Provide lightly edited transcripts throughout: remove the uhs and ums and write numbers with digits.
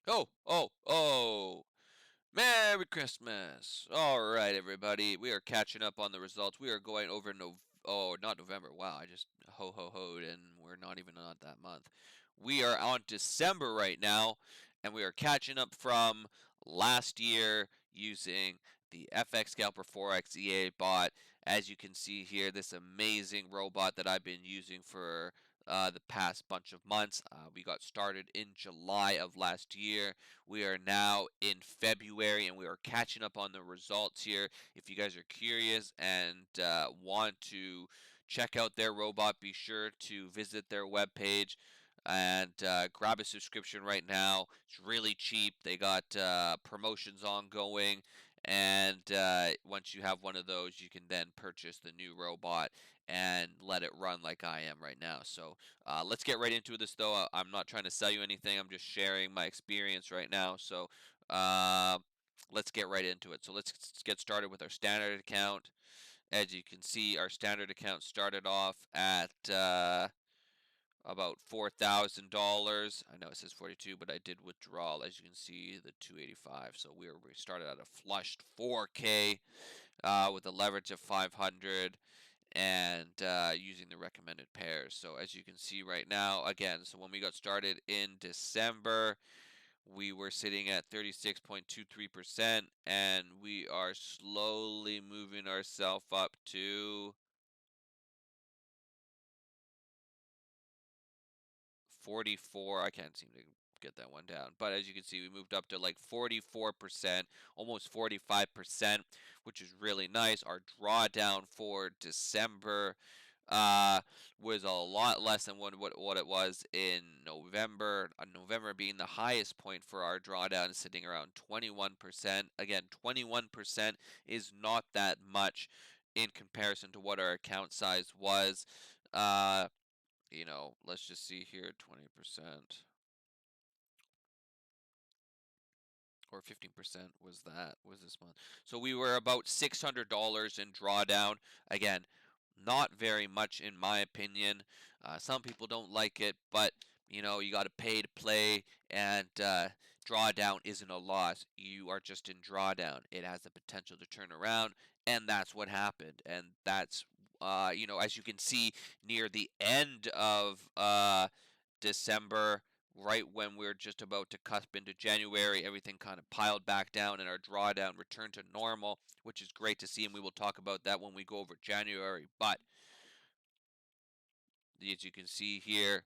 Oh, oh, oh. Merry Christmas. All right, everybody. We are catching up on the results. We are going over not November. Wow, I just ho-ho-hoed and we're not even on that month. We are on December right now, and we are catching up from last year using the FX SCALPER 4X EA bot. As you can see here, this amazing robot that I've been using for the past bunch of months. We got started in July of last year. We are now in February and we are catching up on the results here. If you guys are curious and want to check out their robot, be sure to visit their webpage and grab a subscription right now. It's really cheap. They got promotions ongoing. And once you have one of those, you can then purchase the new robot and let it run like I am right now. So let's get right into this, though. I'm not trying to sell you anything. I'm just sharing my experience right now. So uh, let's get right into it. So let's get started with our standard account. As you can see, our standard account started off at about $4,000. I know it says 42, but I did withdraw, as you can see, the 285. So we started at a flushed 4K with a leverage of 500 and using the recommended pairs. So as you can see right now, again, so when we got started in December, we were sitting at 36.23%, and we are slowly moving ourselves up to 44. I can't seem to get that one down. But as you can see, we moved up to like 44%, almost 45%, which is really nice. Our drawdown for December uh, was a lot less than what it was in November. November being the highest point for our drawdown, sitting around 21%. Again, 21% is not that much in comparison to what our account size was. Uh, let's just see here, 20% or 15% was this month. So we were about $600 in drawdown. Again, not very much in my opinion. Some people don't like it, but you got to pay to play, and drawdown isn't a loss. You are just in drawdown. It has the potential to turn around, and that's what happened. And that's as you can see near the end of December, right when we're just about to cusp into January, everything kind of piled back down and our drawdown returned to normal, which is great to see, and we will talk about that when we go over January. But as you can see here,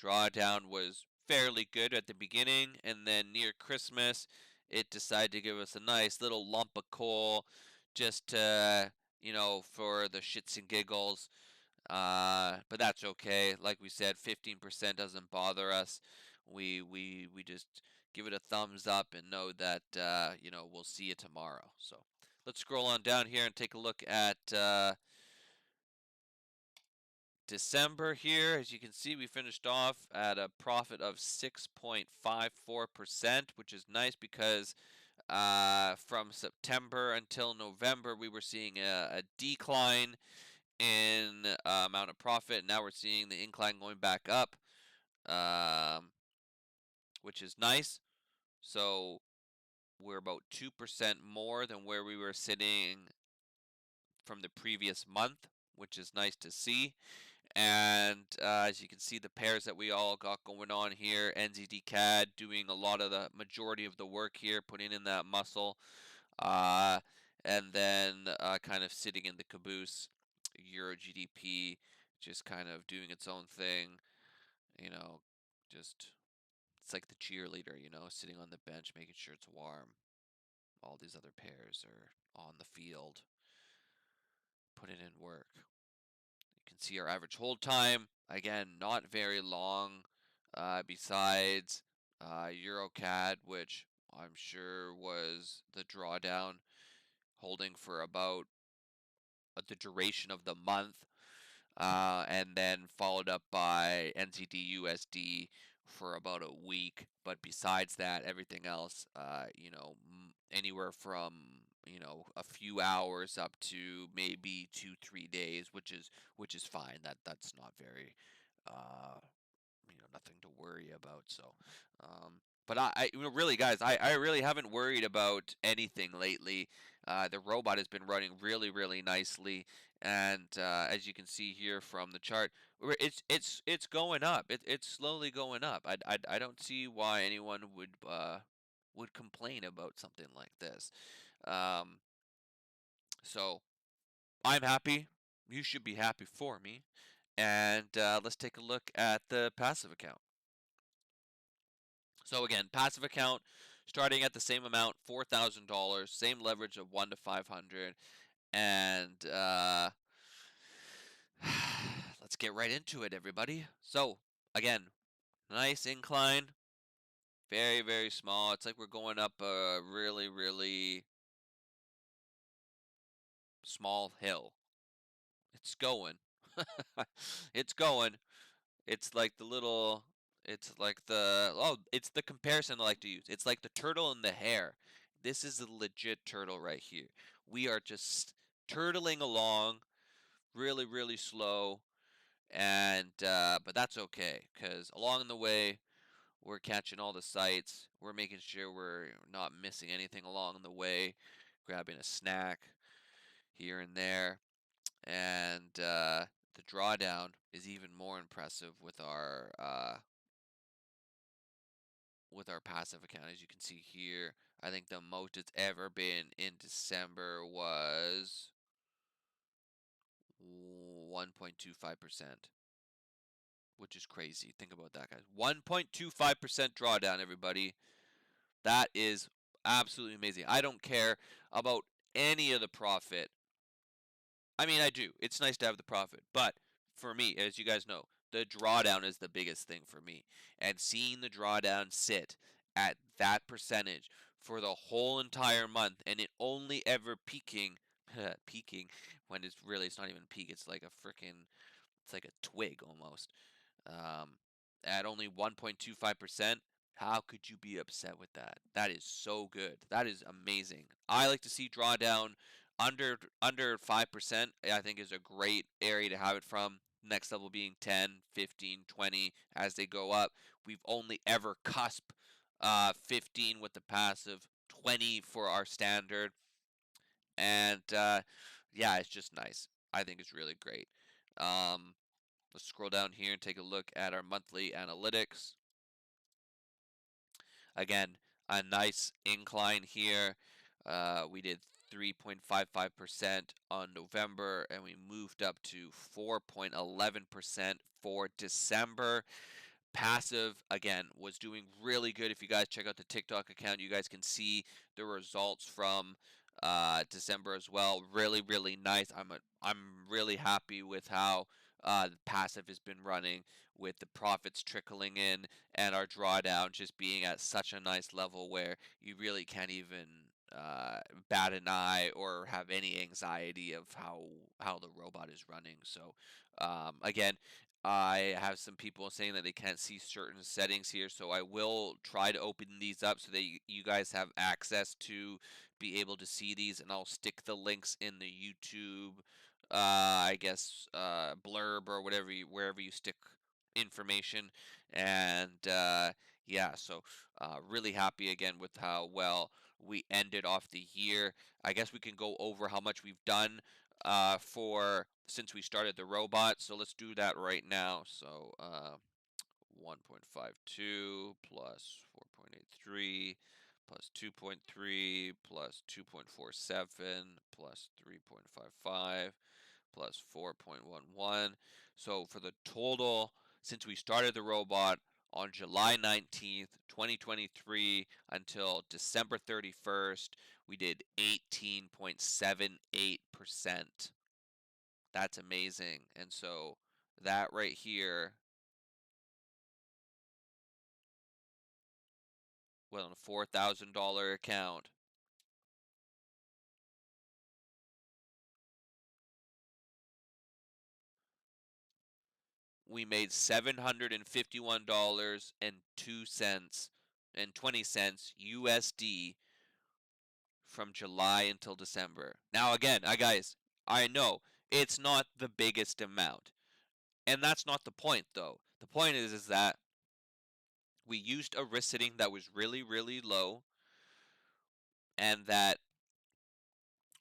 drawdown was fairly good at the beginning, and then near Christmas, it decided to give us a nice little lump of coal just to, for the shits and giggles. But that's okay. Like we said, 15% doesn't bother us. We just give it a thumbs up and know that we'll see you tomorrow. So let's scroll on down here and take a look at December here. As you can see, we finished off at a profit of 6.54%, which is nice because from September until November, we were seeing a decline in amount of profit. Now we're seeing the incline going back up, um, which is nice. So we're about 2% more than where we were sitting from the previous month, which is nice to see. And as you can see, the pairs that we all got going on here, NZD CAD doing a lot of the majority of the work here, putting in that muscle, uh, and then kind of sitting in the caboose, Euro GDP just kind of doing its own thing, you know, just it's like the cheerleader, sitting on the bench making sure it's warm. All these other pairs are on the field putting in work. You can see our average hold time, again, not very long, besides EuroCAD, which I'm sure was the drawdown, holding for about the duration of the month, and then followed up by NZD USD for about a week. But besides that, everything else, anywhere from a few hours up to maybe 2-3 days, which is fine. That's not very, nothing to worry about. So. But really, guys, I really haven't worried about anything lately. The robot has been running really, really nicely, and as you can see here from the chart, it's going up. It's slowly going up. I don't see why anyone would complain about something like this. Um, so I'm happy. You should be happy for me. And let's take a look at the passive account. So again, passive account starting at the same amount, $4,000, same leverage of 1 to 500, and let's get right into it, everybody. So again, nice incline, very very small. It's like we're going up a really really small hill. It's going, it's going. It's like the little. It's like the it's the comparison I like to use. It's like the turtle and the hare. This is a legit turtle right here. We are just turtling along, really, really slow, and but that's okay, cause along the way we're catching all the sights. We're making sure we're not missing anything along the way, grabbing a snack here and there, and the drawdown is even more impressive with our passive account. As you can see here, I think the most it's ever been in December was 1.25%, which is crazy. Think about that, guys. 1.25% drawdown, everybody. That is absolutely amazing. I don't care about any of the profit. I mean, I do. It's nice to have the profit, but for me, as you guys know, the drawdown is the biggest thing for me. And seeing the drawdown sit at that percentage for the whole entire month and it only ever peaking peaking when it's not even peak, it's like a freaking it's like a twig almost. Um, at only 1.25%, how could you be upset with that? That is so good. That is amazing. I like to see drawdown under 5%. I think is a great area to have it from. Next level being 10, 15, 20 as they go up. We've only ever cusp 15 with the passive, 20 for our standard, and yeah, it's just nice. I think it's really great. Um, Let's scroll down here and take a look at our monthly analytics. Again, a nice incline here. We did 3.55% on November, and we moved up to 4.11% for December. Passive, again, was doing really good. If you guys check out the TikTok account, you guys can see the results from December as well. Really, really nice. I'm really happy with how the passive has been running, with the profits trickling in and our drawdown just being at such a nice level where you really can't even bat an eye or have any anxiety of how the robot is running. So again, I have some people saying that they can't see certain settings here, so I will try to open these up so that you guys have access to be able to see these, and I'll stick the links in the YouTube, I guess, blurb or wherever you stick information. And yeah, so really happy again with how well we ended off the year. I guess we can go over how much we've done for since we started the robot. So let's do that right now. So 1.52 plus 4.83 plus 2.3 plus 2.47 plus 3.55 plus 4.11. So for the total, since we started the robot on July 19th, 2023 until December 31st, we did 18.78%. That's amazing. And so that right here, well, on a $4,000 account, we made $751.02 USD from July until December. Now again, guys, I know it's not the biggest amount. And that's not the point though. The point is that We used a risk setting that was really, really low, and that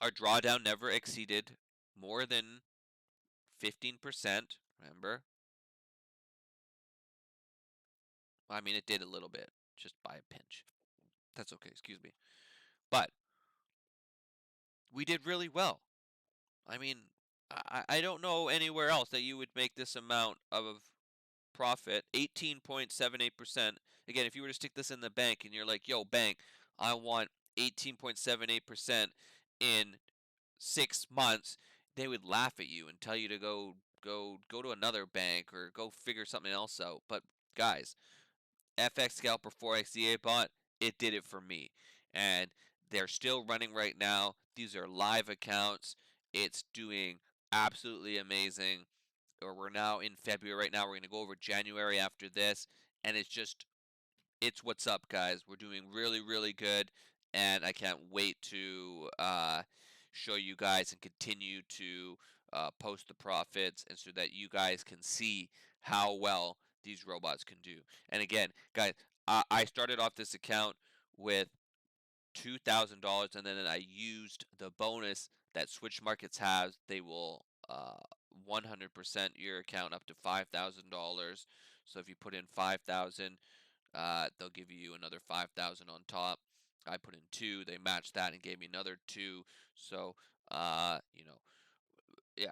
our drawdown never exceeded more than 15%. Remember? I mean, it did a little bit, just by a pinch. That's okay, excuse me. But we did really well. I mean, I don't know anywhere else that you would make this amount of profit, 18.78%. Again, if you were to stick this in the bank and you're like, yo, bank, I want 18.78% in 6 months, they would laugh at you and tell you to go to another bank or go figure something else out. But guys, FX Scalper 4X EA bot, it did it for me. And they're still running right now. These are live accounts. It's doing absolutely amazing. Or we're now in February right now. We're going to go over January after this. And it's what's up, guys. We're doing really, really good. And I can't wait to show you guys and continue to post the profits, and so that you guys can see how well these robots can do. And again, guys, I started off this account with $2,000, and then I used the bonus that Switch Markets has. They will 100% your account up to $5,000. So if you put in 5,000, they'll give you another 5,000 on top. I put in two, they matched that and gave me another two. So, yeah,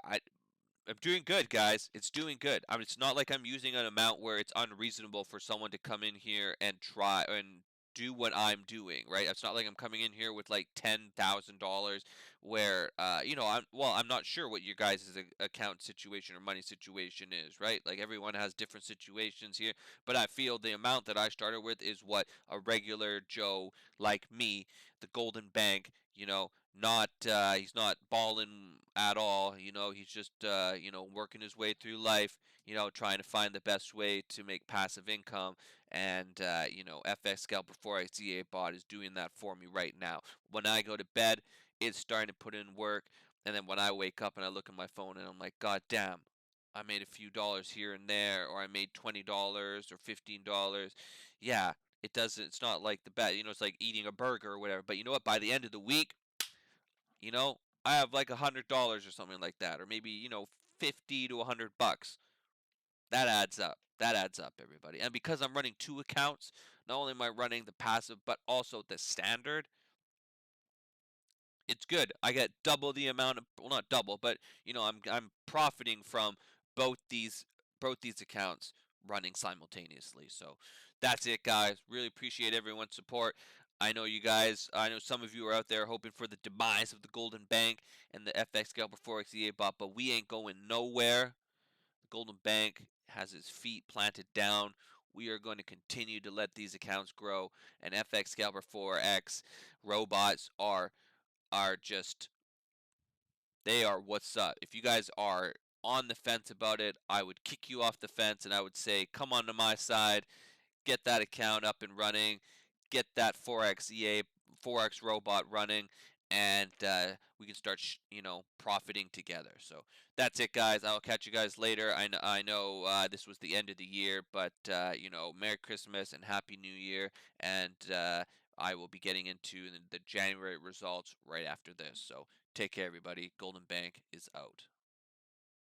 I'm doing good, guys. It's doing good. I mean, it's not like I'm using an amount where it's unreasonable for someone to come in here and try and do what I'm doing, right? It's not like I'm coming in here with like $10,000 where, I'm not sure what your guys' account situation or money situation is, right? Like everyone has different situations here, but I feel the amount that I started with is what a regular Joe like me, the Golden Bank, not he's not balling at all. He's just working his way through life. Trying to find the best way to make passive income. And FX Scalper 4XZA bot is doing that for me right now. When I go to bed, it's starting to put in work, and then when I wake up and I look at my phone and I'm like, God damn, I made a few dollars here and there, or I made $20 or $15. Yeah, it doesn't. It's not like the bet. It's like eating a burger or whatever. But you know what? By the end of the week, you know, I have like $100 or something like that, or maybe 50 to $100. That adds up. That adds up, everybody. And because I'm running two accounts, not only am I running the passive, but also the standard, it's good. I get double the amount of, well, not double, but I'm profiting from both these both these accounts running simultaneously. So that's it, guys. Really appreciate everyone's support. I know some of you are out there hoping for the demise of the Golden Bank and the FX Scalper 4XEA bot, but we ain't going nowhere. The Golden Bank has its feet planted down. We are going to continue to let these accounts grow, and FX Scalper 4X robots are just, they are what's up. If you guys are on the fence about it, I would kick you off the fence and I would say, come on to my side, get that account up and running, get that 4x EA 4x robot running, and we can start profiting together. So that's it, guys. I'll catch you guys later. I know this was the end of the year, but Merry Christmas and Happy New Year, and I will be getting into the January results right after this. So take care, everybody. Golden Bank is out.